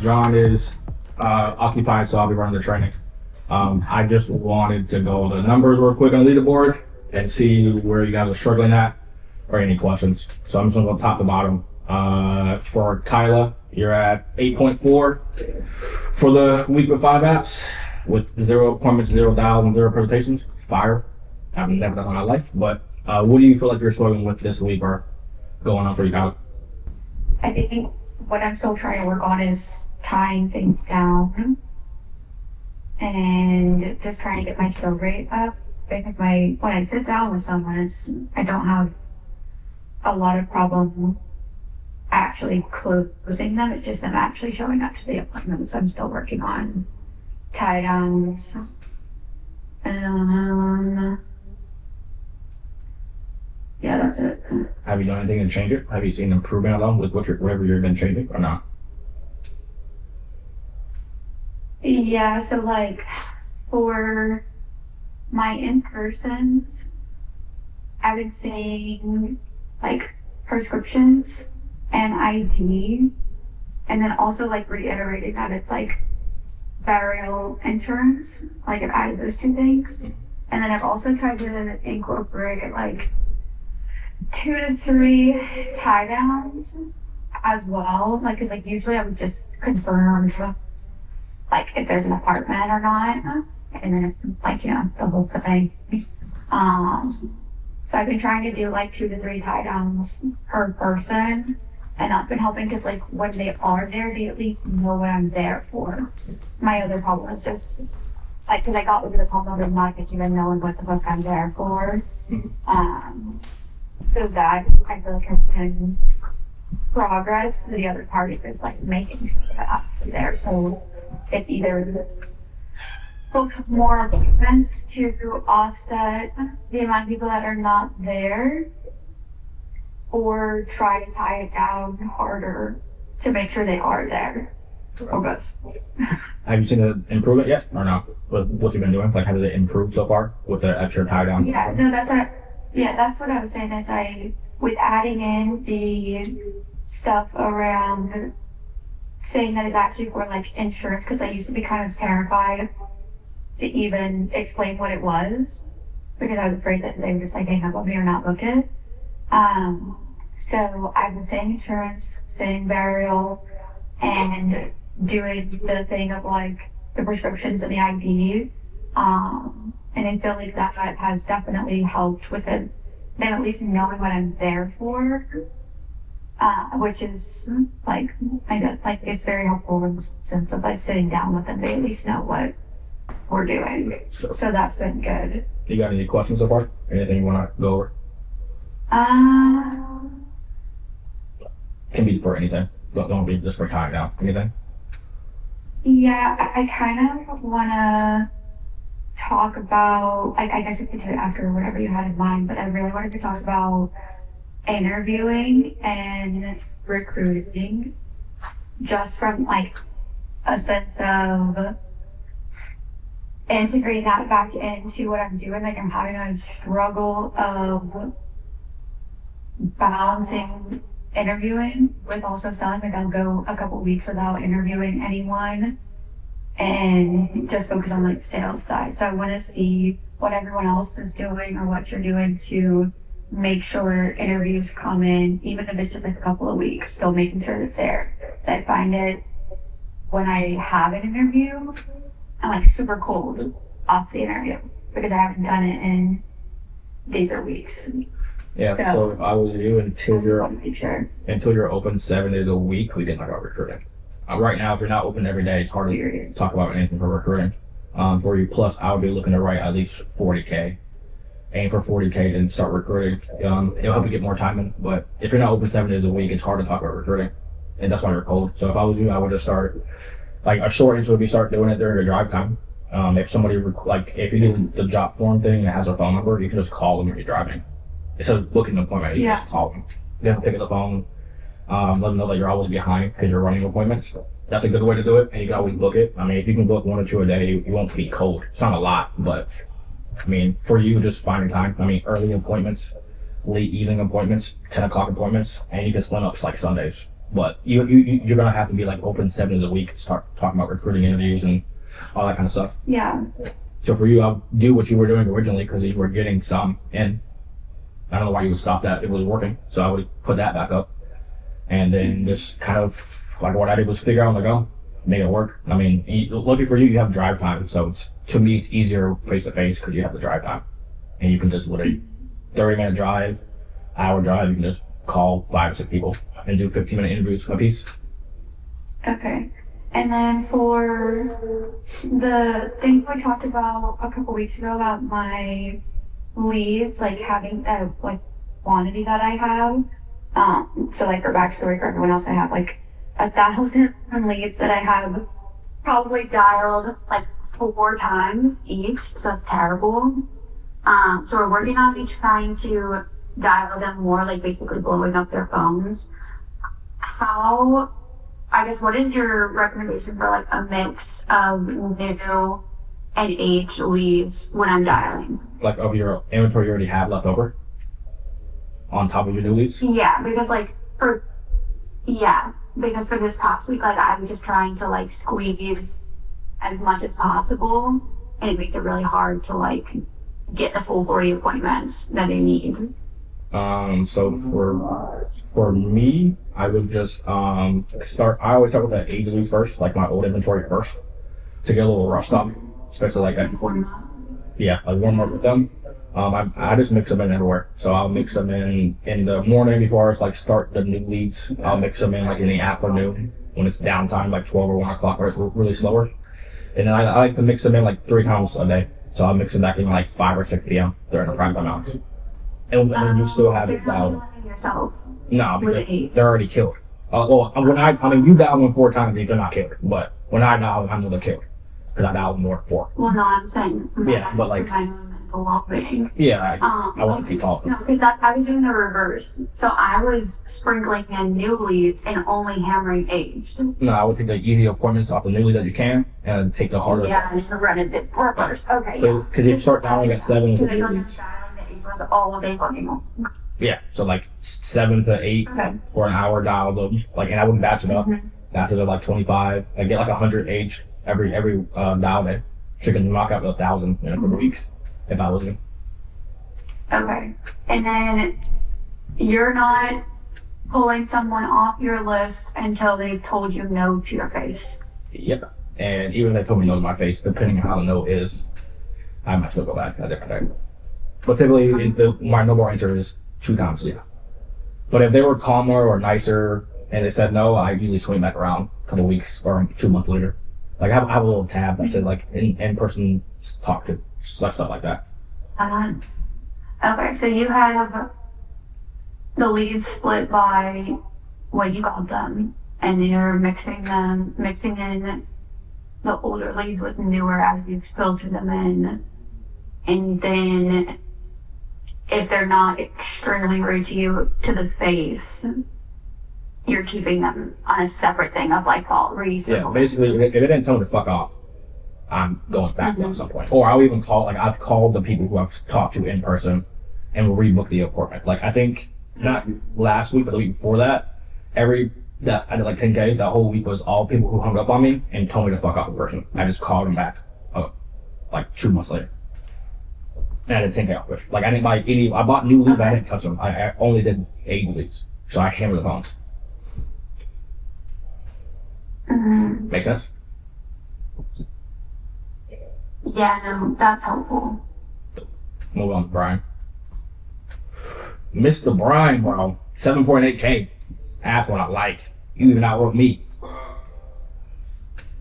John is occupied, so I'll be running the training. I just wanted to go over the numbers real quick on the leaderboard and see where you guys are struggling at or any questions. So I'm just going to go top to bottom. For Kyla, you're at 8.4 for the week with 5 apps with 0 appointments, 0 dials, and 0 presentations. Fire. I've never done that in my life, but what do you feel like you're struggling with this week or going on for you, Kyla? I think what I'm still trying to work on is tying things down and just trying to get my show rate up, because when I sit down with someone, I don't have a lot of problem actually closing them. It's just them actually showing up to the appointment. So I'm still working on tie downs. Yeah, that's it. Have you done anything to change it? Have you seen improvement at all with whatever you've been changing or not? Yeah, so like for my in-persons, I've been seeing like prescriptions and ID, and then also like reiterating that it's like burial insurance. Like I've added those 2 things. And then I've also tried to incorporate like 2 to 3 tie downs as well. Like, cause like usually I would just confirm like if there's an apartment or not, and then like, you know, the whole thing. So I've been trying to do like 2 to 3 tie downs per person, and that's been helping because like when they are there, they at least know what I'm there for. My other problem is just like, cause I got over the problem of not even knowing what the fuck I'm there for. So that I feel like has been progress. The other part is just like making sure that I'm actually there. So it's either book more appointments to offset the amount of people that are not there, or try to tie it down harder to make sure they are there. Or both. Have you seen an improvement yet or not with what you've been doing? Like, has it improved so far with the extra tie down? Yeah, no, that's what I was saying is with adding in the stuff around saying that it's actually for like insurance, because I used to be kind of terrified to even explain what it was because I was afraid that they would just like hang up on me or not book it. So I've been saying insurance, saying burial, and doing the thing of like the prescriptions and the ID. And I feel like that has definitely helped with it. Them at least knowing what I'm there for, which is like, I guess, like it's very helpful in the sense of like sitting down with them. They at least know what we're doing. So that's been good. You got any questions so far? Anything you want to go over? Can be for anything. Don't be just for tying down. Anything? Yeah, I kind of want to talk about, I guess we could do it after whatever you had in mind, but I really wanted to talk about interviewing and recruiting, just from like a sense of integrating that back into what I'm doing. Like I'm having a struggle of balancing interviewing with also selling. Like I'll go a couple weeks without interviewing anyone and just focus on like the sales side. So I want to see what everyone else is doing or what you're doing to make sure interviews come in, even if it's just like a couple of weeks, still making sure it's there. So I find it when I have an interview, I'm like super cold off the interview because I haven't done it in days or weeks. Yeah, so if I was you, until you're open 7 days a week, we can talk about recruiting. Right now, if you're not open every day, it's hard to talk about anything for recruiting. For you, plus I would be looking to write at least 40K. Aim for 40K and start recruiting. It'll help you get more time in, but if you're not open 7 days a week, it's hard to talk about recruiting. And that's why you're cold. So if I was you, I would just start, like a short answer would be start doing it during your drive time. If somebody, if you do the job form thing that has a phone number, you can just call them when you're driving. Instead of booking an appointment, you can just call them. You have to pick up the phone, let them know that you're always behind because you're running appointments. That's a good way to do it, and you can always book it. I mean, if you can book 1 or 2 a day, you won't be cold. It's not a lot, but I mean, for you, just finding time. I mean, early appointments, late evening appointments, 10 o'clock appointments, and you can slim up like Sundays. But you're gonna have to be like open 7 days a week, start talking about recruiting interviews and all that kind of stuff. Yeah. So for you, I'll do what you were doing originally because you were getting some in. I don't know why you would stop that. It was working. So I would put that back up. And then just kind of like what I did was figure out on the go, make it work. I mean, lucky for you, you have drive time. So to me, it's easier face to face because you have the drive time. And you can just literally 30-minute drive, hour drive, you can just call 5 or 6 people and do 15-minute interviews a piece. Okay. And then for the thing we talked about a couple weeks ago about my leads, like having the like quantity that I have. So like for backstory for everyone else, I have like 1,000 leads that I have probably dialed like 4 times each. So that's terrible. So we're working on each trying to dial them more, like basically blowing up their phones. I guess, what is your recommendation for like a mix of new and aged leads when I'm dialing? Like of your inventory you already have left over on top of your new leads? Yeah, because for this past week, like I was just trying to like squeeze as much as possible, and it makes it really hard to like get the full 40 appointments that I need. So for me, I would just I always start with the age leads first, like my old inventory first, to get a little rust off, especially like that. Yeah, I warm up with them. I just mix them in everywhere. So I'll mix them in the morning before I like start the new leads. I'll mix them in like in the afternoon when it's downtime, like 12 or 1 o'clock, where it's really slower. And then I like to mix them in like 3 times a day. So I'll mix them back in like 5 or 6 p.m. during the prime time hours. And then you still have it dialed. Yourself. No, because they're already killed. Well, you dial them 4 times, they're not killed. But when I dial them, I know they're killed. Because I dialed them more than 4. Well, no, I'm saying. Yeah, but like. Yeah, I want to keep talking. No, because I was doing the reverse. So I was sprinkling in new leads and only hammering aged. No, I would take the easy appointments off the new lead that you can and take the harder. Yeah, just run it the reverse. Okay, yeah. Because if you start dialing at 7 to 8 leads. All day fucking. Yeah, so like 7 to 8 for an hour dial them. Like, and I wouldn't batch it up. Batches are like 25. I get like 100 age every dial day. So you can knock out 1,000 in a couple weeks if I was you. Okay, and then you're not pulling someone off your list until they've told you no to your face. Yep, and even if they told me no to my face, depending on how the no is, I might still go back a different day. But typically, my no more answer is 2 times, yeah. But if they were calmer or nicer and they said no, I usually swing back around a couple weeks or 2 months later. Like I have a little tab that said like in-person talk to, stuff like that. Okay, so you have the leads split by what you got them, and you're mixing in the older leads with newer as you filter them in, and then if they're not extremely rude to you to the face, you're keeping them on a separate thing of like fault reason. Yeah, basically, if it didn't tell me to fuck off, I'm going back at some point. Or I'll even call, like I've called the people who I've talked to in person and will rebook the appointment. Like I think not last week, but the week before that, I did like 10K, that whole week was all people who hung up on me and told me to fuck off in person. I just called them back like 2 months later. And I did 10K off of it. Like I didn't buy I bought new leads, but I didn't touch them. I only did 8 leads. So I hammered the phones. Make sense? Yeah, no, that's helpful. Move on to Brian. Mr. Brian, bro. 7.8K. That's what I like. You even outwork me.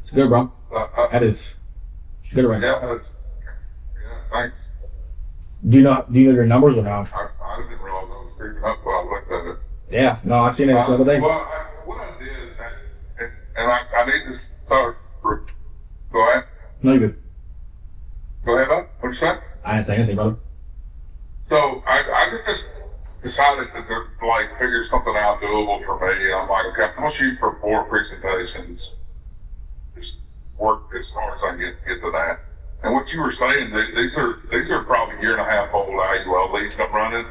It's good, bro. That is. It's good right now. Yeah, thanks. Do you know your numbers or not? I didn't realize I was creeping up until I looked at it. Yeah, no, I seen it the other day. Well, what I did, and I need to start. Go ahead. No, you're good. Go ahead, bud. What'd you say? I didn't say anything, brother. So I just decided to like figure something out doable for me. I'm like, okay, I'm gonna shoot for 4 presentations. Just work as hard as I can get to that. And what you were saying, these are probably 1.5 year old IUL leads I'm running,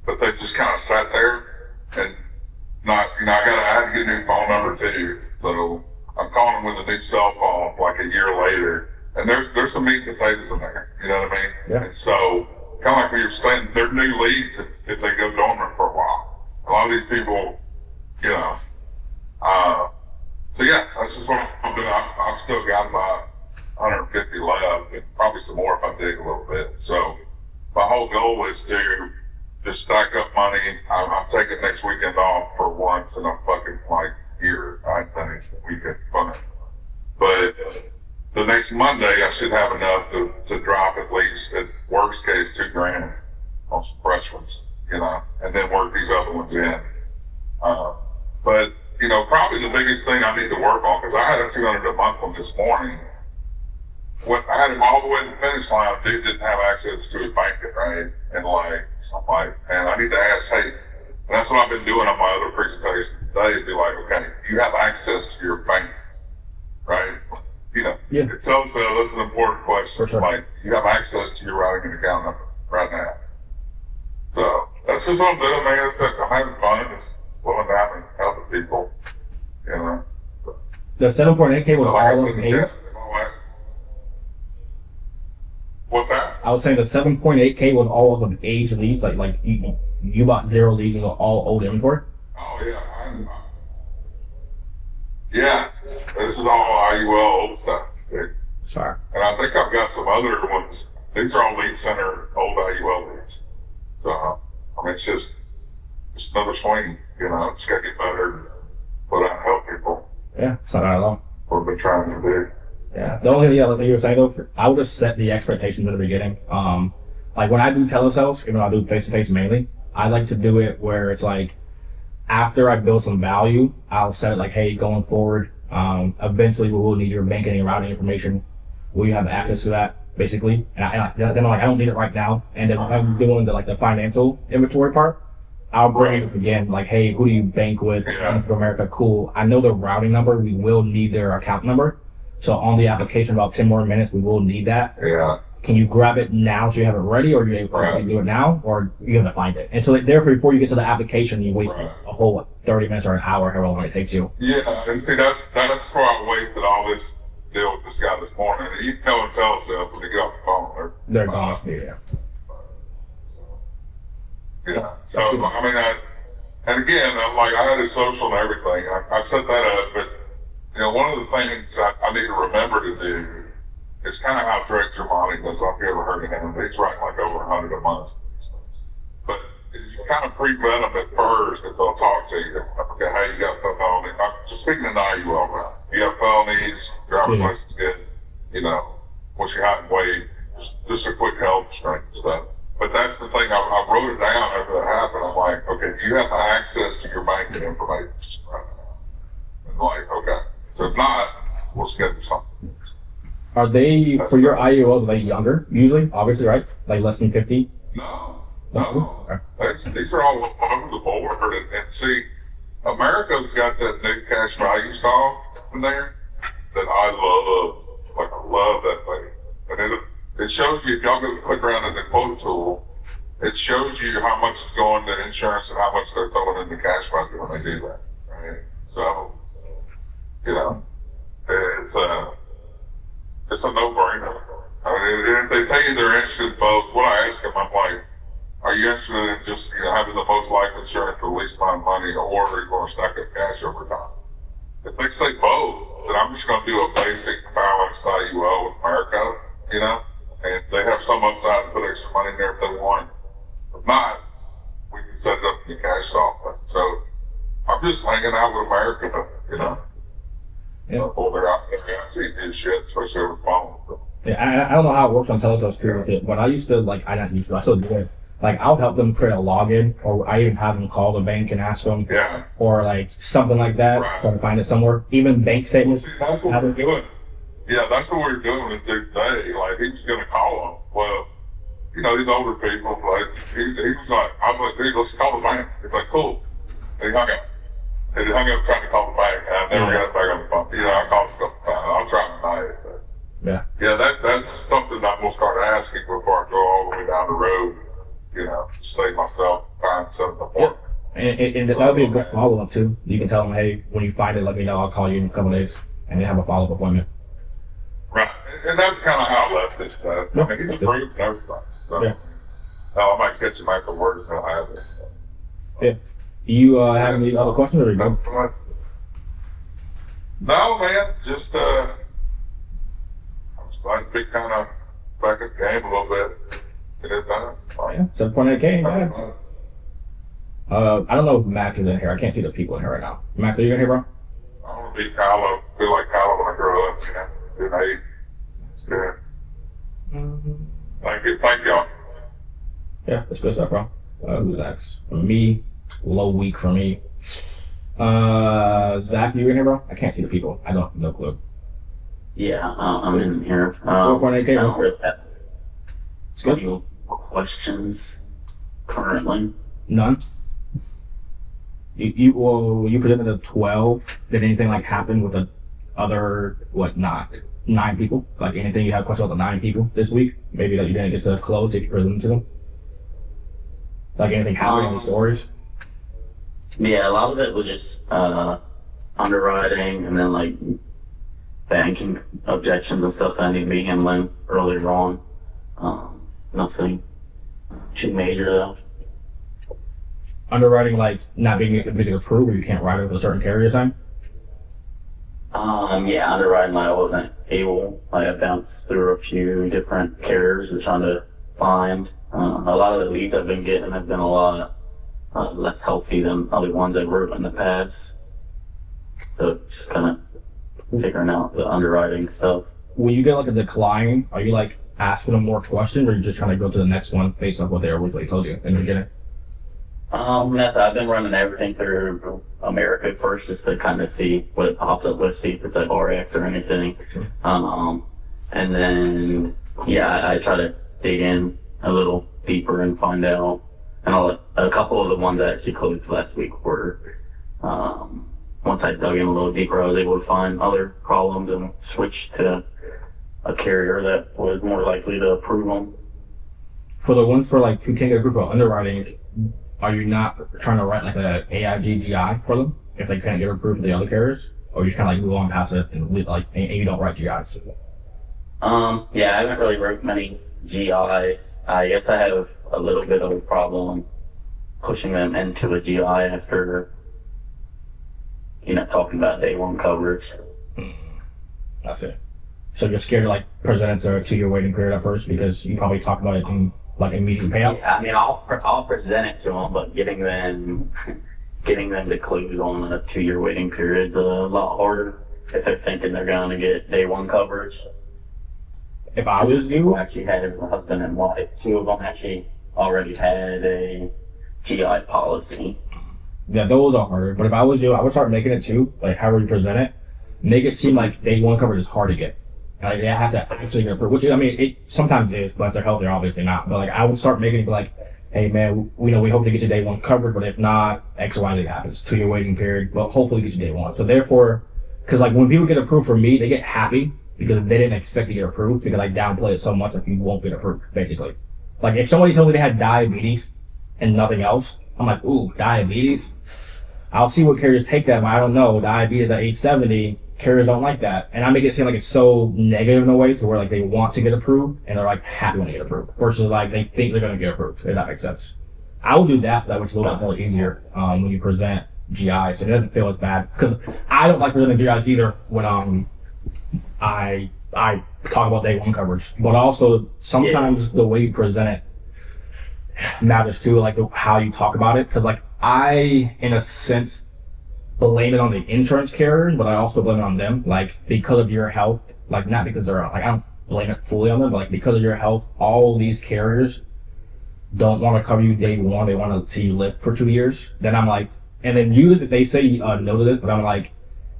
but they just kind of sat there and not, I had to get a new phone number too. So I'm calling them with a new cell phone like a year later. And there's some meat and potatoes in there. You know what I mean? Yeah. And so, kind of like when you're saying, they're new leads if they go dormant for a while. A lot of these people, so yeah, that's just what I'm doing. I've still got about 150 left, and probably some more if I dig a little bit. So my whole goal is to just stack up money. I'm taking next weekend off for once, and I'm fucking like here. I ain't done anything weekend fun. But the next Monday, I should have enough to drop at least, at worst case, $2,000 on some fresh ones, and then work these other ones in. But probably the biggest thing I need to work on, because I had a 200 a month one this morning. I had him all the way to the finish line. Dude didn't have access to his bank, right? And I'm like, man, I need to ask, hey, and that's what I've been doing on my other presentation today, be like, okay, you have access to your bank, right? Yeah. It tells that's an important question. For sure. Like, you have access to your routing and account number right now. So that's just what I'm doing, man. I'm having fun. It's flowing down and helping people, The 7.8K was Like I all said of in age. chat, What's that? I was saying the 7.8K was all of them age leads. Like you bought 0 leads and all old inventory. Oh yeah, yeah. This is all IUL old stuff, dude. Sorry. And I think I've got some other ones. These are all lead center old IUL leads. So I mean, it's just another swing. Just gotta get better, put out and help people. Yeah, it's not bad at all. What we've been trying to do. Yeah. The only thing, like you were saying though, I would just set the expectations in the beginning. Like when I do telesales, even though I do face-to-face mainly, I like to do it where it's like, after I build some value, I'll set it like, hey, going forward, eventually we will need your banking and routing information. Will you have access to that, basically? And then I'm like, I don't need it right now. And then when I'm doing the financial inventory part, I'll bring it up again, like, hey, who do you bank with? Bank of America, cool. I know the routing number. We will need their account number. So on the application, about 10 more minutes, we will need that. Yeah. Can you grab it now so you have it ready, or you do it now, or you have to find it? And so therefore, before you get to the application, you waste a whole 30 minutes or an hour, however long it takes you. Yeah, and see, that's where I wasted all this deal with this guy this morning. And you can tell him telesales when they get off the phone. They're gone. Yeah. Yeah. So, I mean, and again, like, I had his social and everything. I set that up, but, one of the things I need to remember to do is kind of how Drake Javanni does. I've never heard of him. He's writing like over 100 a month. But you kind of pre-vet them at first if they'll talk to you. Okay, hey, you got felony. I'm just speaking in the IUL now. You have felonies, driver's license good, what's your height and weight, just a quick health screen stuff. But that's the thing, I wrote it down after that happened. I'm like, okay, you have access to your banking information right now. And like, okay. So if not, we'll schedule something. Are they, for your IULs, are they younger, usually, obviously, right? Like less than 50? No. Okay. These are all over the board. And see, America's got that new cash value song in there that I love. Like, I love that thing. And it shows you, if y'all go click around in the quote tool, it shows you how much is going to insurance and how much they're throwing in the cash bucket when they do that. Right? So, it's a no-brainer. I mean, if they tell you they're interested in both, what I ask them, I'm like, are you interested in just having the most life insurance for the least amount of money, or are you going to stack up cash over time? If they say both, then I'm just going to do a basic balanced IUL with America, and they have some upside to put extra money in there if they want. If not, we can set it up in the cash software. So I'm just hanging out with America, Yeah. So they're out there and see his shit, especially over the phone. Yeah, I don't know how it works on telesales too with it, but I still do it. Like, I'll help them create a login, or I even have them call the bank and ask them, or like something like that, try to find it somewhere. Even bank statements. See, that's what we're doing. Yeah, that's what we're doing is today. Like, he was going to call them. Well, these older people, like, he was like, I was like, dude, let's call the bank. He's like, cool. And he hung up. And he hung up trying to call the bank. And I never got back on the phone. I called him a couple times. I'll try tonight. But yeah, that's something I'm going to start asking before I go all the way down the road. Save myself time, set up the work. And that would be a good follow up too. You can tell them, hey, when you find it, let me know. I'll call you in a couple days, and they have a follow up appointment. Right, and that's kind of how I left this stuff. I mean, he's approved and everything. So, Yeah. I might catch him after work if I have it. Yeah. You have any other questions, or you go? No, man, just I was glad to be kind of back at the game a little bit. Get it done. Yeah, 7.8K. Yeah. I don't know if Max is in here. I can't see the people in here right now. Max, are you in here, bro? I want to be Kylo. Feel like Kylo when I grow up. You know, good. Thank y'all. Yeah, that's good stuff, bro. Who's next? For me, low week for me. Zach, you in here, bro? I can't see the people. I don't, no clue. Yeah, I'm in here. 4.8K, I bro. don't really have It's good. any questions currently. None. You presented a 12. Did anything like happen with the other not 9 people? Like anything you have questions about the 9 people this week? Maybe that you didn't get to close if you presented to them. Like anything happened in the stories? Yeah, a lot of it was just underwriting and then like banking objections and stuff that I need to be handling earlier on. Nothing too major though. Underwriting, like not being approved, or you can't write it with a certain carrier sign? Yeah, underwriting, like I wasn't able, I bounced through a few different carriers and trying to find. A lot of the leads I've been getting have been a lot less healthy than other ones I've wrote in the past. So just kind of figuring out the underwriting stuff. When you get like a decline, are you like asking them more questions, or are you just trying to go to the next one based on what they originally told you in the beginning? Yes, I've been running everything through America first just to kind of see what it pops up with, see if it's like RX or anything. And then, yeah, I try to dig in a little deeper and find out. And a couple of the ones that actually closed last week were, once I dug in a little deeper, I was able to find other problems and switch to a carrier that was more likely to approve them. For the ones for like, if you can't get approved for underwriting, are you not trying to write like a AIG for them if they can't get approved for the other carriers, or you just kind of like move on past it and and you don't write GIs? Yeah, I haven't really wrote many GIs. I guess I have a little bit of a problem pushing them into a GI after, talking about day one coverage. That's it. So you're scared to like present it to a 2-year waiting period at first because you probably talk about it in like immediate payout? Yeah, I mean, I'll present it to them, but getting them to close on a 2-year waiting period is a lot harder if they're thinking they're going to get day one coverage. If I was you, actually had it as a husband and wife. 2 of them actually already had a GI policy. yeah, those are harder. But if I was you, I would start making it too, like however you present it, make it seem like day one coverage is hard to get. Like they have to actually get approved, which I mean, it sometimes is, but if they're healthy, they're obviously not. But like I would start making it like, hey man, we hope to get you day one covered, but if not, X or Y Z happens. 2-year waiting period, but hopefully get you day one. So therefore, because like when people get approved for me, they get happy because they didn't expect to get approved because I downplay it so much that you won't get approved, basically. Like if somebody told me they had diabetes and nothing else, I'm like, ooh, diabetes? I'll see what carriers take that, but I don't know. Diabetes at age 70, carriers don't like that. And I make it seem like it's so negative in a way to where like they want to get approved and they're like happy when they get approved versus like they think they're going to get approved, if that makes sense. I will do that so that way it's a little bit more easier when you present GI, so it doesn't feel as bad. Because I don't like presenting GIs either when I talk about day one coverage. But also sometimes the way you present it matters too, like how you talk about it. Because like I, in a sense, blame it on the insurance carriers, but I also blame it on them. Like because of your health, like not because they're like I don't blame it fully on them, but like because of your health, all these carriers don't want to cover you day one. They want to see you live for 2 years. Then I'm like, and then usually they say no to this, but I'm like,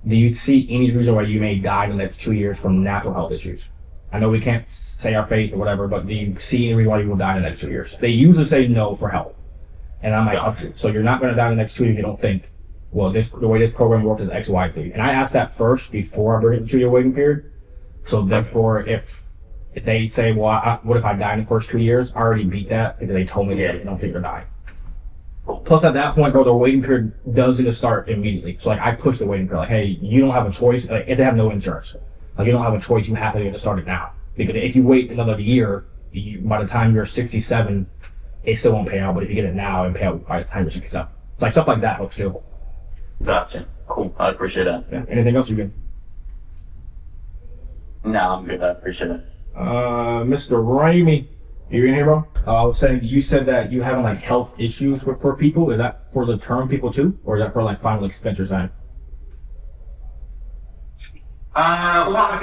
do you see any reason why you may die in the next 2 years from natural health issues? I know we can't say our faith or whatever, but do you see any reason why you will die in the next 2 years? They usually say no for health. And I'm like, okay, so you're not going to die in the next 2 years, you don't think, well, the way this program works is X, Y, Z. And I asked that first before I bring it to 2-year waiting period. So therefore, if they say, well, what if I die in the first 2 years? I already beat that because they told me that they don't think they're dying. Plus, at that point, bro, the waiting period doesn't start immediately. So, like, I push the waiting period. Like, hey, you don't have a choice. Like, if they have no insurance, like, you don't have a choice. You have to get it started now. Because if you wait another year, by the time you're 67, it still won't pay out. But if you get it now, it'll pay out by the time you're 67. It's like stuff like that helps too. Gotcha. Cool. I appreciate that. Yeah. Anything else you can? No, I'm good. I appreciate it. Mr. Ramey, you in here, bro? I was saying, you said that you having like health issues for people. Is that for the term people too, or is that for like final expense or something? Well,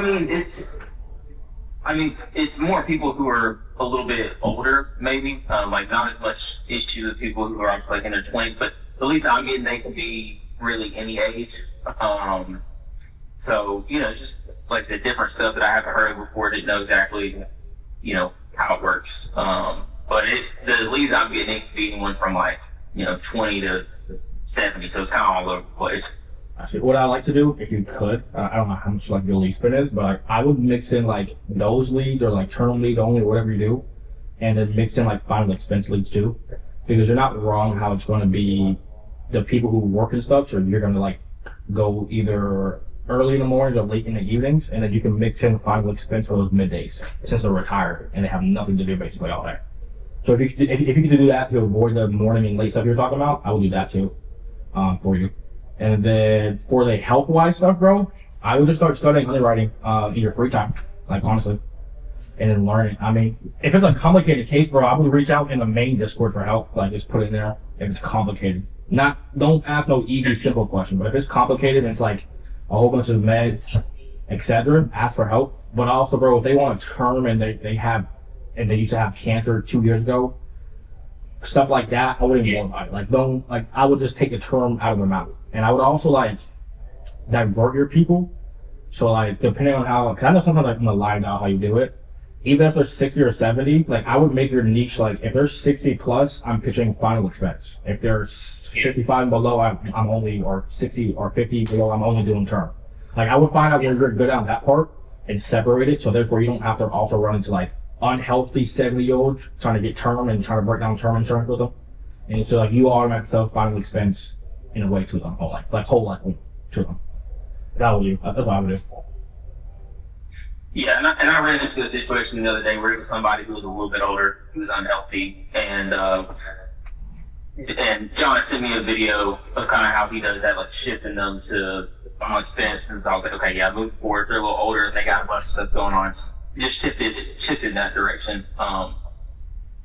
it's more people who are a little bit older, maybe. Like not as much issue with people who are obviously like in their 20s, but the least I'm getting, they could be really any age. So, just like I said, different stuff that I haven't heard before, didn't know exactly, how it works. But the leads I'm getting, it could be anyone from like, 20 to 70. So it's kind of all over the place. I see. What I like to do, if you could, I don't know how much like your lead spin is, but like, I would mix in like those leads or like term leads only or whatever you do, and then mix in like final expense leads too, because you're not wrong how it's going to be the people who work and stuff. So you're going to like go either early in the mornings or late in the evenings, and then you can mix in final expense for those middays since they're retired and they have nothing to do basically all day. So if you could do that to avoid the morning and late stuff you're talking about, I would do that too, for you. And then for the health-wise stuff, bro, I would just start studying underwriting in your free time, like honestly, and then learn it. I mean, if it's a complicated case, bro, I would reach out in the main Discord for help. Like, just put it in there if it's complicated. Don't ask no easy, simple question. But if it's complicated and it's like a whole bunch of meds, etc., ask for help. But also, bro, if they want a term and they used to have cancer 2 years ago, stuff like that, I wouldn't even worry about it. I would just take the term out of their mouth. And I would also like divert your people. So like, depending on how, cause I know sometimes I'm gonna lie about how you do it. Even if they're 60 or 70, like I would make your niche, like if they're 60 plus, I'm pitching final expense. If they're 55 and below, I'm only, or 60 or 50 below, I'm only doing term. Like I would find out where you're good on that part and separate it. So therefore you don't have to also run into like unhealthy 70-year-olds trying to get term and trying to break down term insurance with them. And so like you automatically sell final expense in a way to them, whole life to them. That was you. That's what I would do. Yeah, and I ran into a situation the other day where it was somebody who was a little bit older, who was unhealthy, and John sent me a video of kind of how he does that, like shifting them to final expense. And so I was like, okay, yeah, moving forward, if they're a little older and they got a bunch of stuff going on, just shifted in that direction. So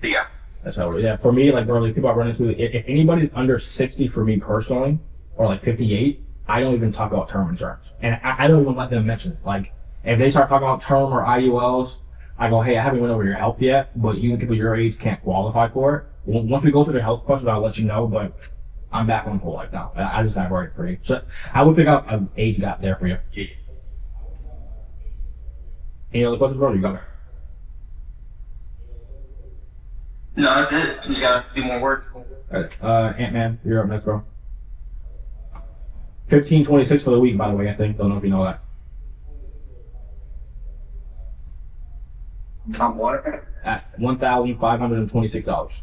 yeah. That's how it is. Yeah, for me, like, bro, the people I run into, if anybody's under 60 for me personally, or like 58, I don't even talk about term insurance. And I don't even let them mention it. Like, if they start talking about term or IULs, I go, hey, I haven't went over your health yet, but you people your age can't qualify for it. Once we go through the health questions, I'll let you know, but I'm back on whole life now. I just got worried for you. So I would figure out an age gap there for you. Yeah. Any other questions, bro? You got it. No, that's it. Just gotta do more work. Alright, Ant-Man, you're up next, bro. 1526 for the week, by the way, I think. Don't know if you know that. I'm what? At $1,526.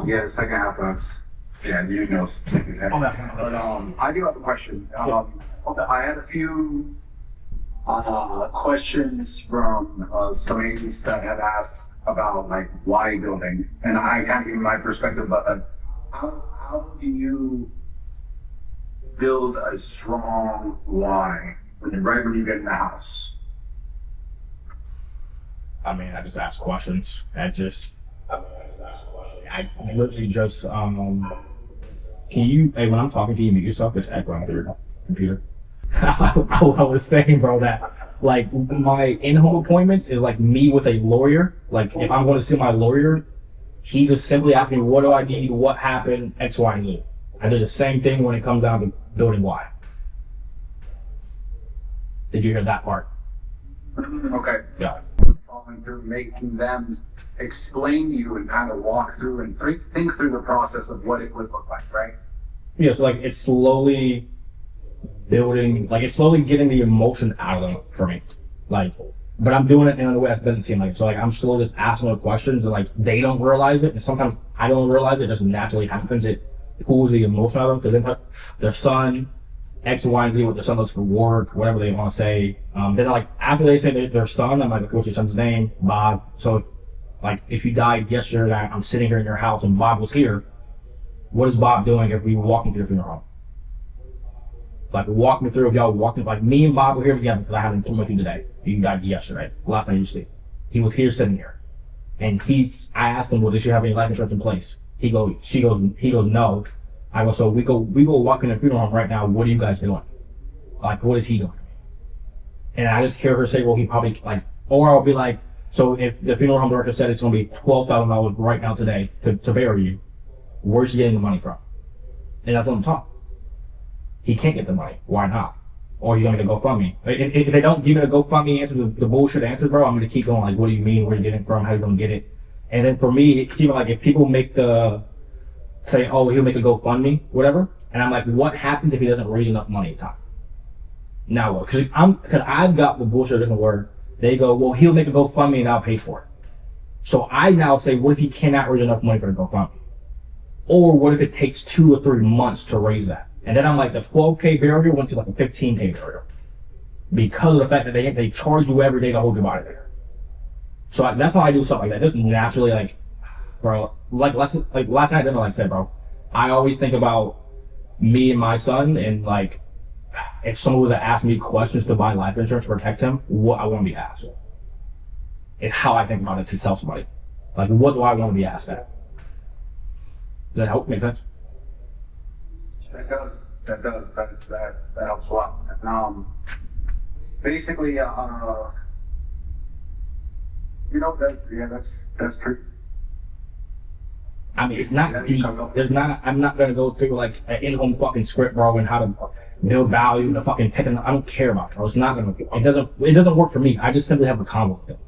Yeah, the second half of you know, sick as heck. But I do have a question. I had a few questions from some agents that had asked about like why building, and I kind of give my perspective. But how do you build a strong why right when you get in the house? I mean, I just ask questions. I literally just, can you, hey, when I'm talking, can you mute yourself? It's echoing through your computer. I was saying, bro, that, like, my in-home appointments is like me with a lawyer. Like, if I'm going to see my lawyer, he just simply asks me, what do I need? What happened? X, Y, and Z. I do the same thing when it comes down to building Y. Did you hear that part? Okay. Yeah. Following through, making them explain to you and kind of walk through and think through the process of what it would look like, right? Yeah, so like it's slowly building, like it's slowly getting the emotion out of them for me. Like but I'm doing it in a way that doesn't seem like it. So like I'm still just asking them questions and like they don't realize it, and sometimes I don't realize it. It just naturally happens. It pulls the emotion out of them because their son X, Y, and Z, what their son does for work, whatever they want to say. Then like after they say their son, I'm like, what's your son's name? Bob. So if you died yesterday, I'm sitting here in your house and Bob was here. What is Bob doing if we were walking to the funeral home? Like walk me through if y'all walking, like me and Bob were here together because I haven't been with you today. You died yesterday, last night you sleep. He was here sitting here. And I asked him, well, does she have any life insurance in place? He goes, no. I go, so we go walk in the funeral home right now. What are you guys doing? Like, what is he doing? And I just hear her say, well, he probably or I'll be like, so if the funeral home director said it's going to be $12,000 right now today to bury you, where's he getting the money from? And that's what I'm talking. He can't get the money. Why not? Or is he going to GoFundMe? If they don't give me a GoFundMe answer, the bullshit answer, bro, I'm going to keep going. Like, what do you mean? Where are you getting it from? How are you going to get it? And then for me, it's even like if people say, oh, he'll make a GoFundMe, whatever. And I'm like, what happens if he doesn't raise enough money in time? Now what? Because I've got the bullshit different word. They go, well, he'll make a GoFundMe and I'll pay for it. So I now say, what if he cannot raise enough money for the GoFundMe? Or what if it takes 2 or 3 months to raise that? And then I'm like, the $12K burial went to like a $15K burial. Because of the fact that they charge you every day to hold your body there. So that's how I do stuff like that. Just naturally, like, bro, last night, then I said, bro, I always think about me and my son, and like, if someone was to ask me questions to buy life insurance to protect him, what I want to be asked. It's how I think about it to sell somebody. Like, what do I want to be asked at? Does that help? Make sense? That does. That helps a lot. And, basically, that's pretty. I mean, it's not deep. I'm not gonna go through like an in-home fucking script, bro, and how to build value, the fucking tech. I don't care about it, bro. It's not gonna. It doesn't work for me. I just simply have a convo with them.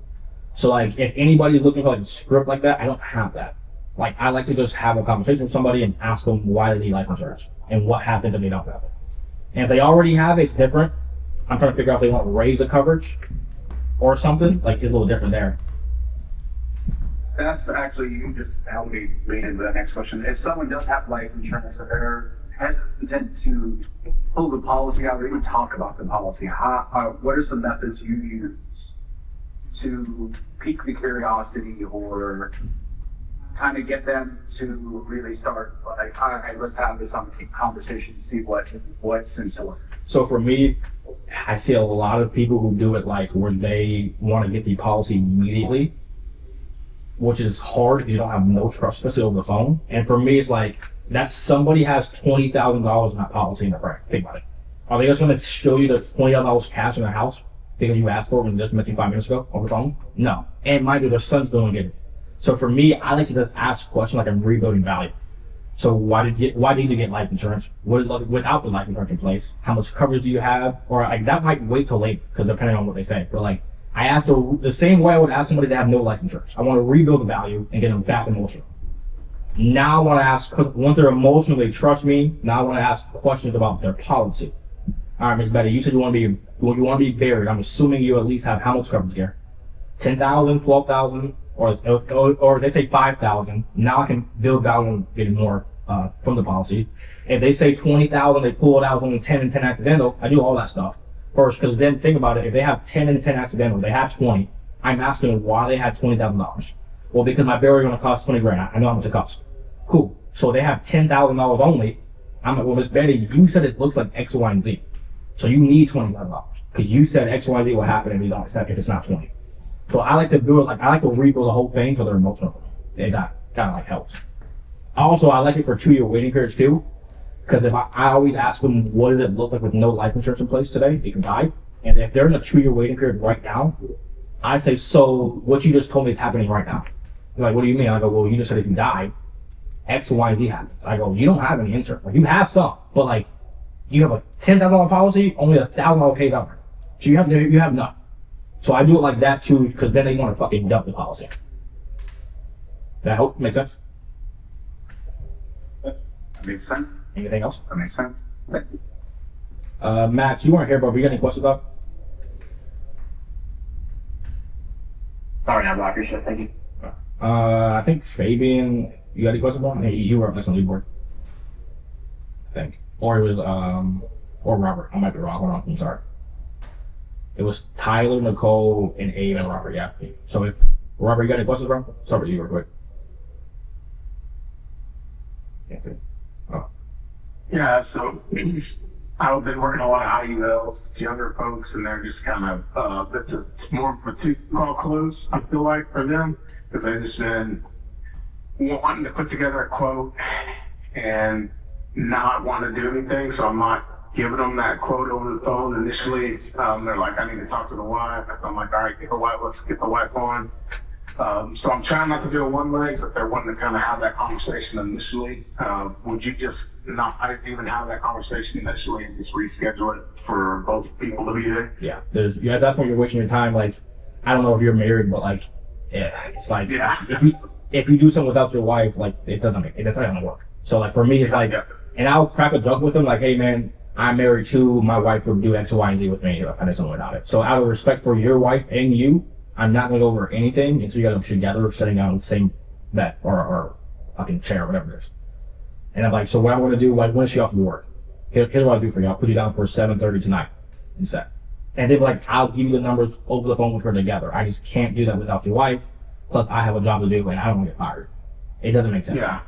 So like, if anybody's looking for like a script like that, I don't have that. Like, I like to just have a conversation with somebody and ask them why they need life insurance and what happens if they don't have it. And if they already have it, it's different. I'm trying to figure out if they want to raise the coverage or something. Like, it's a little different there. That's actually, you just helped me lead into the next question. If someone does have life insurance and they're hesitant to pull the policy out or even talk about the policy, what are some methods you use to pique the curiosity or kind of get them to really start like, all right, let's have this conversation to see what's in store? So for me, I see a lot of people who do it like where they want to get the policy immediately, which is hard if you don't have no trust, especially over the phone. And for me, it's like that somebody has $20,000 in that policy in their bank. Think about it. Are they just going to show you the $20,000 cash in their house because you asked for it when they just met you 5 minutes ago over the phone? No. And mind you, their son's going to get it. So for me, I like to just ask questions like I'm rebuilding value. So why did you get life insurance? What is without the life insurance in place? How much coverage do you have? Or like that might wait till later because depending on what they say. But like I asked her the same way I would ask somebody that have no life insurance. I want to rebuild the value and get them back emotional. Now I want to ask, once they're emotional, they trust me. Now I want to ask questions about their policy. All right, Ms. Betty, you said you want to be buried. I'm assuming you at least have how much coverage there? 10,000, 12,000, or they say 5,000. Now I can build value and get more from the policy. If they say 20,000, they pull it out, it's only 10 and 10 accidental. I do all that stuff first, because then think about it. If they have 10 and 10 accidental, they have 20. I'm asking them why they had $20,000. Well, because my burial is going to cost 20 grand. I know how much it costs. Cool. So they have $10,000 only. I'm like, well, Miss Betty, you said it looks like X, Y, and Z. So you need $20,000 because you said X, Y, and Z will happen if you don't accept if it's not 20. So I like to do it I like to rebuild the whole thing so they're emotional for me. That kind of like helps. Also, I like it for 2-year waiting periods too, because if I always ask them, what does it look like with no life insurance in place today? They can die. And if they're in a 2-year waiting period right now, I say, so what you just told me is happening right now. They're like, what do you mean? I go, well, you just said if you die, X, Y, and Z happens. I go, you don't have any insurance. Like, you have some, but like, you have a $10,000 policy, only $1,000 pays out. So you have none. So I do it like that too, because then they want to fucking dump the policy. That help? Make sense? That makes sense. Anything else? That makes sense. Max, you weren't here, but we got any questions about? All right, I appreciate it. Thank you. I think Fabian, you got any questions about him? Hey, you were up next on the leaderboard. I think. Or it was, or Robert. I might be wrong. Hold on. I'm sorry. It was Tyler, Nicole, and Abe and Robert, yeah. So if, Robert, you got any questions, bro? Start with you real quick. Yeah, good. Oh. Yeah, so I've been working a lot of IULs, it's younger folks, and they're just kind of, it's more of a two-call close, I feel like, for them, because they've just been wanting to put together a quote and not wanting to do anything, so I'm not giving them that quote over the phone initially. They're like, I need to talk to the wife. I'm like, all right, get the wife, let's get the wife on. So I'm trying not to do it one way, but they're wanting to kind of have that conversation initially. Would you just not even have that conversation initially and just reschedule it for both people to be there? Yeah, at that point you're wasting your time. Like, I don't know if you're married, but like, yeah, it's like, Yeah. if you do something without your wife, like, it's not gonna work. So like for me, it's like, and I'll crack a joke with them, like, hey man, I'm married too. My wife would do X, Y, and Z with me if I did something without it. So out of respect for your wife and you, I'm not going to go over anything until you guys are together, sitting down on the same bed or fucking chair, whatever it is. And I'm like, so what I'm going to do, like, when is she off of work? Here's what I'll do for you. I'll put you down for 7:30 tonight instead. And then, like, I'll give you the numbers over the phone once we're together. I just can't do that without your wife. Plus, I have a job to do, and I don't want to get fired. It doesn't make sense. Yeah.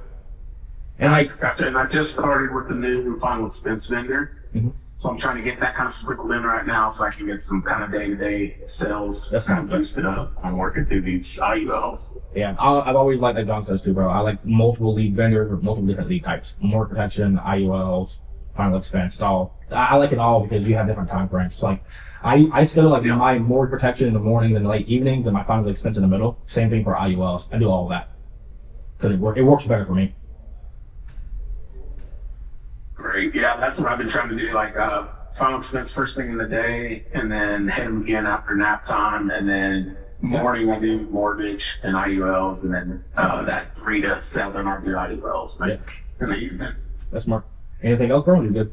And, like, Gotcha. And I just started with the new final expense vendor. Mhm. So I'm trying to get that kind of sprinkled in right now so I can get some kind of day-to-day sales. That's kind of good. boosted up. I'm working through these IULs. yeah, I've always liked, like John says too, bro. I like multiple lead vendors with multiple different lead types. More protection, IULs, final expense, it's all. I like it all because you have different time frames. Like, I schedule like my more protection in the mornings and late evenings and my final expense in the middle. Same thing for IULs. I do all of that. Because it works better for me. Great. Yeah, that's what I've been trying to do. Like, final expense first thing in the day, and then hit them again after nap time, and then morning I do mortgage and IULs, and then that 3 to 7 I do IULs right, in the evening. That's smart. Anything else, bro? You good?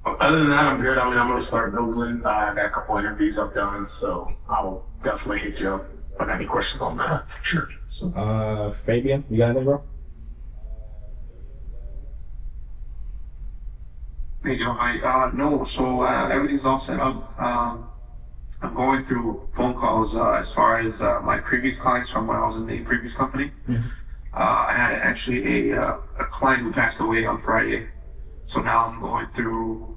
Other than that, I'm good. I mean, I'm going to start building. I got a couple interviews I've done, so I'll definitely hit you up if I got any questions on that. Sure. So. Fabian, you got anything, bro? Hey, Joe. No, so everything's all set up. I'm going through phone calls as far as my previous clients from when I was in the previous company. Mhm. I had actually a client who passed away on Friday. So now I'm going through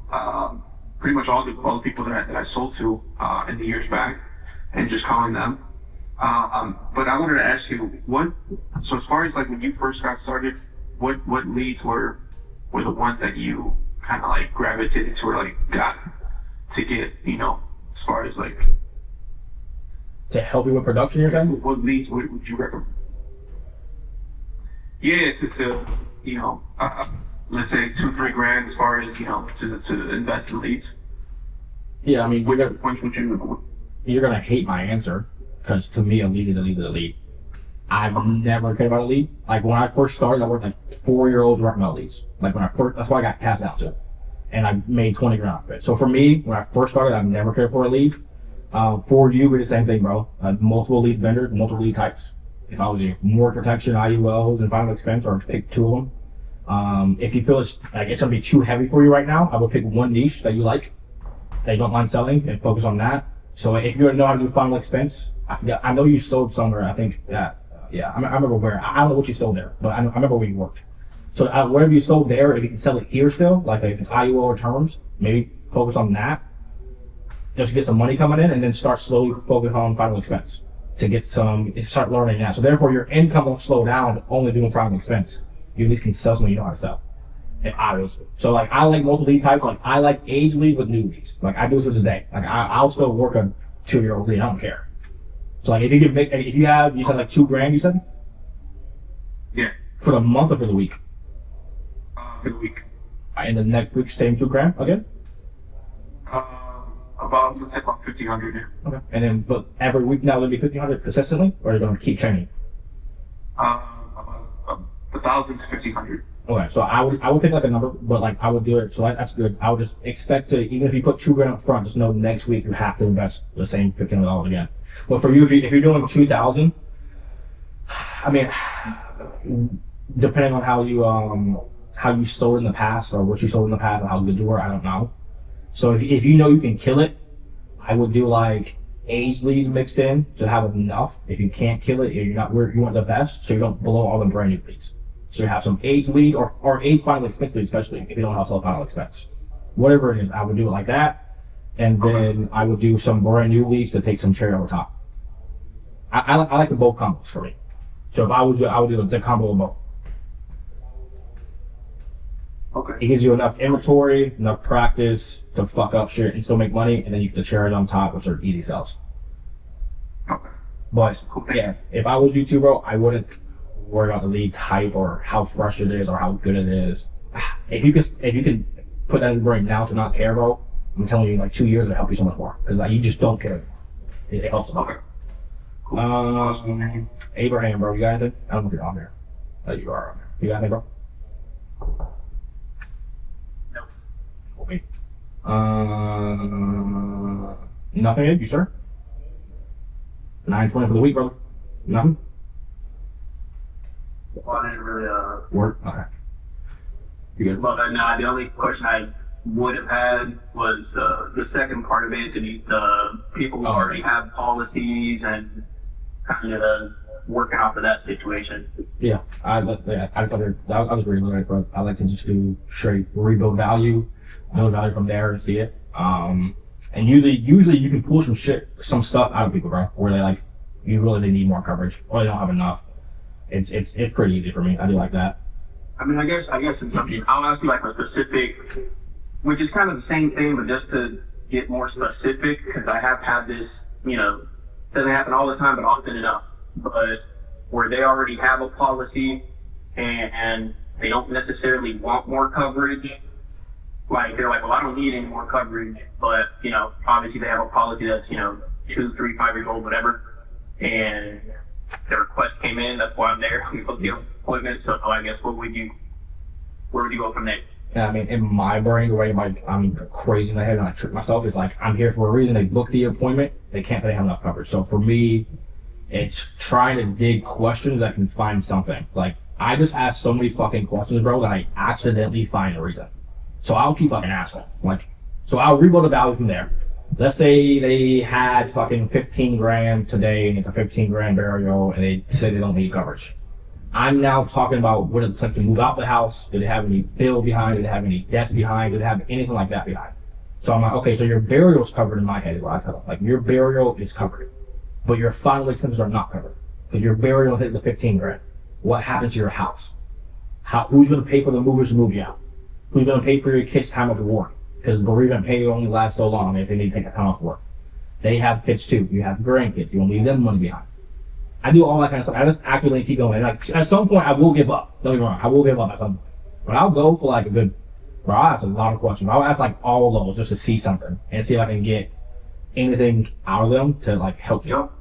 pretty much all the people that I sold to in the years back and just calling them. But I wanted to ask you, so as far as like when you first got started, what leads were the ones that you kind of like gravitated to or like got to get, as far as like To help you with production, you're saying? what leads would you recommend? Yeah, to let's say $2-3 grand as far as to invest in leads. Yeah, I mean, Which would you? you're gonna hate my answer because to me, a lead is a lead is a lead. I've never cared about a lead. Like when I first started, I worked like 4-year-olds working about leads. Like that's why I got passed out to, and I made 20 grand off of it. So for me, when I first started, I've never cared for a lead. For you, it's the same thing, bro. Multiple lead vendors, multiple lead types. If I was you, more protection, IULs, and final expense, or pick 2 of them. If you feel it's gonna be too heavy for you right now, I would pick one niche that you like, that you don't mind selling, and focus on that. So if you know how to do final expense, I know you sold somewhere. I think that. Yeah, I remember where. I don't know what you sold there, but I remember where you worked. So whatever you sold there, if you can sell it here still, like if it's IUL or terms, maybe focus on that. Just to get some money coming in, and then start slowly focusing on final expense to start learning that. So therefore, your income won't slow down only doing final expense. You at least can sell something you know how to sell. If I was so like I like multiple lead types. Like I like age lead with new leads. Like I do it to this day. Like I'll still work a 2-year-old lead. I don't care. So like if you said like $2 grand, you said? Yeah. For the month or for the week? For the week. And the next week, same $2 grand again? Let's say about 1,500. Yeah. Okay. And then, but every week now it'll be 1,500 consistently, or are you going to keep changing? About 1,000 to 1,500. Okay, so I would pick like a number, but like I would do it. So that's good. I would just expect to, even if you put $2,000 up front, just know next week you have to invest the same $1,500 again. But for you, if you're doing 2,000, I mean, depending on how you sold in the past or what you sold in the past or how good you were, I don't know. So if you know you can kill it, I would do like age leads mixed in to have enough. If you can't kill it, you're not where you want the best, so you don't blow all the brand new leads. So you have some age lead or age final expense lead, especially if you don't have sell final expense. Whatever it is, I would do it like that. And then I would do some brand new leads to take some cherry on top. I like the both combos for me. So if I was you, I would do the combo of both. Okay. It gives you enough inventory, enough practice to fuck up shit and still make money, and then you get the cherry on top, which are easy sells. Okay. But yeah, if I was you too, bro, I wouldn't worry about the lead type or how fresh it is or how good it is. If you can put that in your brain now to not care, bro, I'm telling you, in like 2 years it'll help you so much more because you just don't care. It helps a lot. Okay. Cool. Abraham, bro, you got anything? I don't know if you're on there. Oh, you are on there. You got anything, bro? No. Okay. Nothing, Ed? You sure? 9:20 for the week, brother. Nothing? Well, I didn't really, Work? Okay. You good? well, nah, the only question I would have had was the second part of Anthony, the people who already have policies and kind of working off of that situation. Yeah, I was reading it, but I like to just do straight rebuild value, build value from there and see it. And usually you can pull some stuff out of people, bro, where they they need more coverage or they don't have enough. It's pretty easy for me. I do like that. I mean, I guess it's something. I'll ask you like a specific, which is kind of the same thing, but just to get more specific, because I have had this, doesn't happen all the time, but often enough. But where they already have a policy and they don't necessarily want more coverage. Like they're like, well, I don't need any more coverage, but obviously they have a policy that's 2, 3, 5 years old, whatever, and the request came in. That's why I'm there. We booked the appointment. So I guess where would you go from there? Yeah, I mean, in my brain, the way I'm crazy in the head and I trick myself is like, I'm here for a reason. They booked the appointment. They can't say they have enough coverage. So for me, it's trying to dig questions that can find something. Like, I just ask so many fucking questions, bro, that I accidentally find a reason. So I'll keep fucking asking. So I'll rebuild the value from there. Let's say they had fucking 15 grand today and it's a 15 grand burial and they say they don't need coverage. I'm now talking about what it's like to move out the house. Did it have any bill behind? Did it have any debts behind? Did it have anything like that behind? So I'm like, okay, so your burial's covered in my head is what I tell them. Like, your burial is covered, but your final expenses are not covered. Because your burial hit the 15 grand. What happens to your house? Who's going to pay for the movers to move you out? Who's going to pay for your kids' time off of work? Because bereavement pay only lasts so long if they need to take a time off work. They have kids too. You have grandkids. You don't leave them money behind. I do all that kind of stuff. I just actively keep going. Like, at some point, I will give up. Don't get me wrong. I will give up at some point. But I'll go for like a good, bro, I'll ask a lot of questions. I'll ask like all levels just to see something and see if I can get anything out of them to like help you.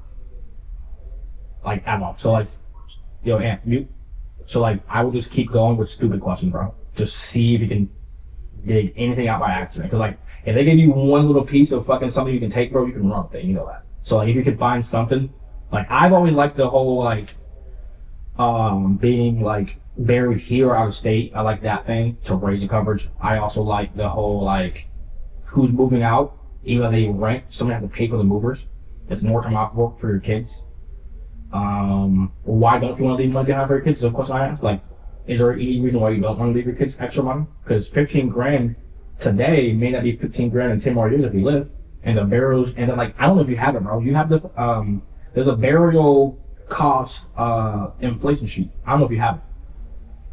Like, at all. So like, yo, Ant, mute. So like, I will just keep going with stupid questions, bro. Just see if you can dig anything out by accident. Cause like, if they give you one little piece of fucking something you can take, bro, you can run with it. You know that. So like, if you can find something, like, I've always liked the whole like, being like buried here or out of state. I like that thing to raise the coverage. I also like the whole like, who's moving out, even though they rent, someone has to pay for the movers. It's more time off work for your kids. Why don't you want to leave money behind for your kids? Is a question I ask. Like, is there any reason why you don't want to leave your kids extra money? Because 15 grand today may not be 15 grand in 10 more years if you live. And the burials, and then like, I don't know if you have it, bro. You have the, there's a burial cost, inflation sheet. I don't know if you have it.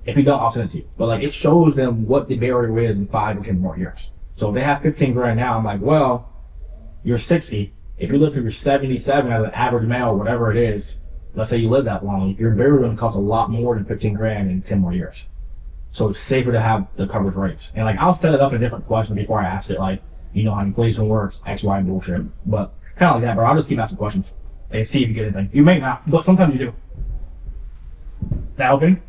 If you don't, I'll send it to you. But like, it shows them what the burial is in 5 or 10 more years. So if they have 15 grand now, I'm like, well, you're 60. If you live to your 77 as an average male, whatever it is, let's say you live that long, your burial going to cost a lot more than 15 grand in 10 more years. So it's safer to have the coverage rates. And like, I'll set it up in a different question before I ask it, like, how inflation works, X, Y, bullshit. But kind of like that, bro. I'll just keep asking questions and see if you get anything. You may not, but sometimes you do. That helping?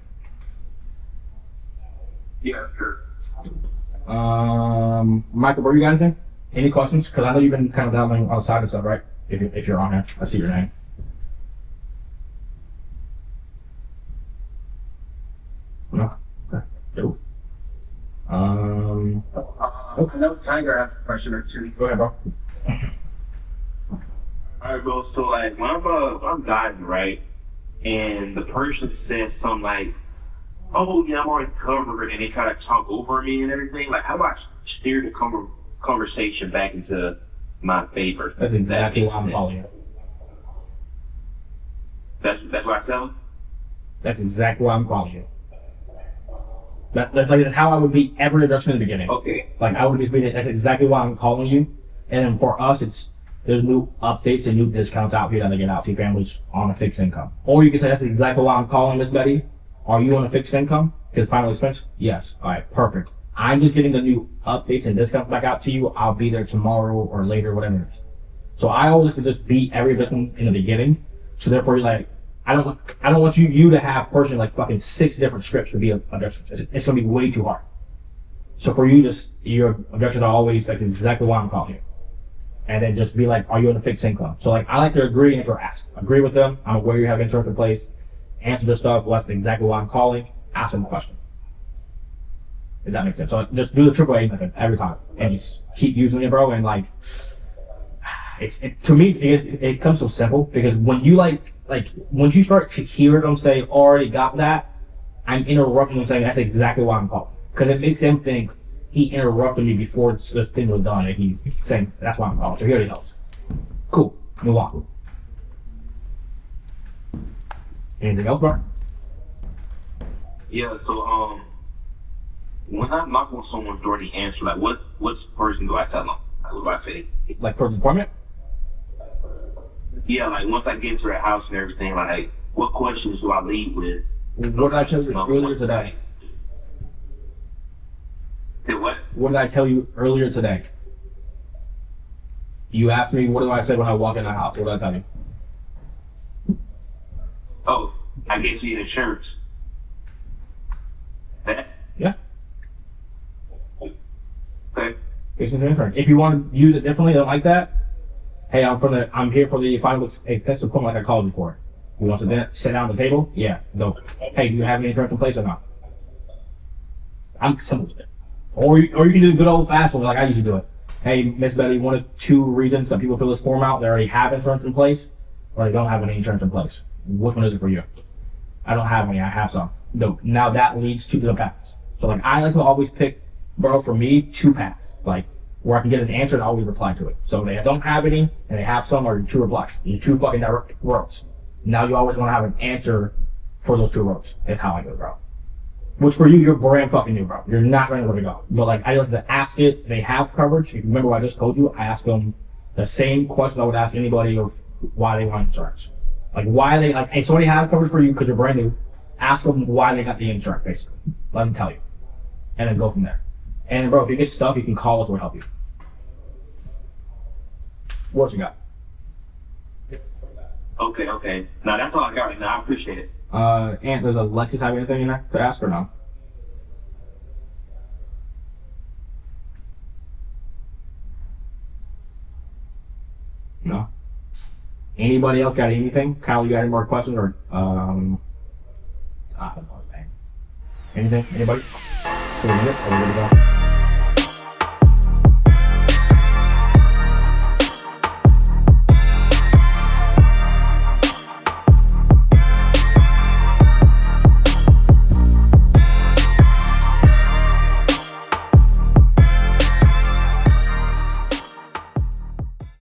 Michael, bro, you got anything? Any questions? Because I know you've been kind of dabbling on the side of stuff, right? If you're on here, I see your name. No. Okay. Cool. I know Tiger has a question or two. Go ahead, bro. Alright, bro. So like when I'm diving, right, and the person says something like, "Oh yeah, I'm already covered," and they try to talk over me and everything. Like, how do I steer the conversation back into my favor? That's exactly why I'm calling you. That's what I said. That's exactly why I'm calling you. That's how I would be every introduction in the beginning. Okay. Like I would be. That's exactly why I'm calling you. And then for us, there's new updates and new discounts out here that they get out to families on a fixed income. Or you can say that's exactly why I'm calling Miss Betty. Are you on a fixed income? Because final expense? Yes. All right. Perfect. I'm just getting the new updates and discounts back out to you. I'll be there tomorrow or later, whatever it is. So I always like to just beat every different in the beginning. So therefore, you're like, I don't want you to have personally like fucking 6 different scripts to be objections. It's gonna be way too hard. So for you, your objections are always that's exactly why I'm calling you. And then just be like, are you on a fixed income? So like I like to agree, answer, ask. Agree with them. I'm aware you have insurance in place. Answer their stuff. Well, that's exactly why I'm calling. Ask them a question. If that makes sense. So just do the AAA method every time and just keep using it, bro. And like, to me, it comes so simple because when you once you start to hear them say, already got that, I'm interrupting them saying that's exactly why I'm calling. Because it makes them think he interrupted me before this thing was done and he's saying that's why I'm calling. So he already knows. Cool. Move on. Anything else, bro? Yeah. So when I knock on someone's door and they answer, like what's the first thing do I tell them? Like, what do I say? Like for the appointment? Yeah, like once I get into their house and everything, like what questions do I lead with? What did I tell you earlier today? What? What did I tell you earlier today? You asked me, what do I say when I walk in the house? What did I tell you? Oh, I guess you need insurance. Yeah. Okay. It's insurance. If you want to use it differently, don't like that. Hey, I'm here for the final. Hey, that's the point like I called you for. You want to sit down at the table? Yeah. Go. Hey, do you have any insurance in place or not? I'm simple with it. Or you can do the good old fashioned like I usually do it. Hey, Miss Betty, 1 of 2 reasons that people fill this form out, they already have insurance in place, or they don't have any insurance in place. Which one is it for you? I don't have any. I have some. No. Now that leads to the paths. So like I like to always pick, bro, for me, 2 paths. Like where I can get an answer and always reply to it. So they don't have any and they have some or 2 replies. You 2 fucking direct rows. Now you always want to have an answer for those 2 rows. That's how I go, bro. Which for you, you're brand fucking new, bro. You're not ready to go. But like I like to ask it. They have coverage. If you remember what I just told you, I ask them the same question I would ask anybody of why they want insurance. Like why they like, hey, somebody has coverage for you because you're brand new. Ask them why they got the insurance, basically. Let them tell you. And then go from there. And bro, if you get stuck, you can call us, we'll help you. What else you got? Okay. Now that's all I got right now. I appreciate it. Aunt, does Alexis have anything in there to ask or no? No. Anybody else got anything? Kyle, you got any more questions or I don't know, man. Anything? Anybody? 2 minutes? Are we ready to go?